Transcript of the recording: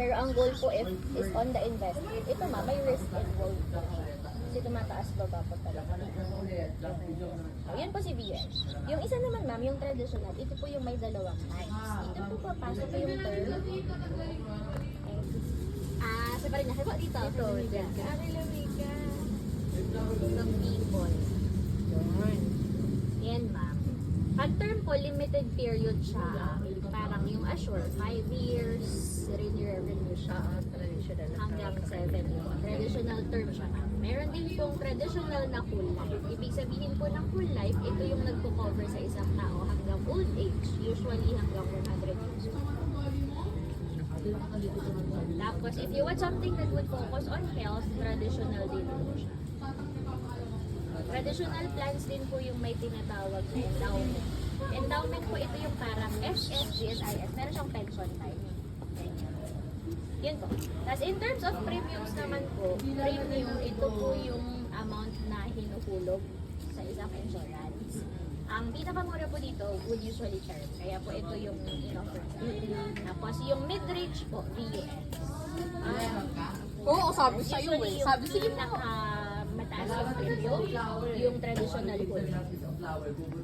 Pero ang goal po if is on the investment, ito ma, may risk involved po. Kasi tumataas baba po talaga. So, yan po si VN. Yung isa naman ma'am, yung traditional, ito po yung may dalawang types. Ito po papasok po yung term. Sa pa rin na. Po dito. Ito. Lamika. Ng people. Yun. Yan ma'am. Pag term po, limited period siya. Parang yung assure, 5 years, renew siya. Hanggang 7 years. Traditional term siya. Meron din pong traditional na whole life. Ibig sabihin po ng whole life, ito yung nagpo-cover sa isang tao hanggang old age. Usually hanggang 100 years old. Tapos, if you want something that would focus on health, traditional din po siya. Traditional plans din po yung may tinatawag na endowment. Endowment po, ito yung parang FS, GSIS. Meron siyang pension type. Yun po. Tapos in terms of premiums naman po, premium, ito po yung amount na hinuhulog sa isang insurance. Ang pinakamura po dito would usually term. Kaya po ito yung in-offer. Tapos yung mid-range po, VUS. Oo, sabi sa'yo eh. Sabi sige po. Mataas yung premium, yung traditional po.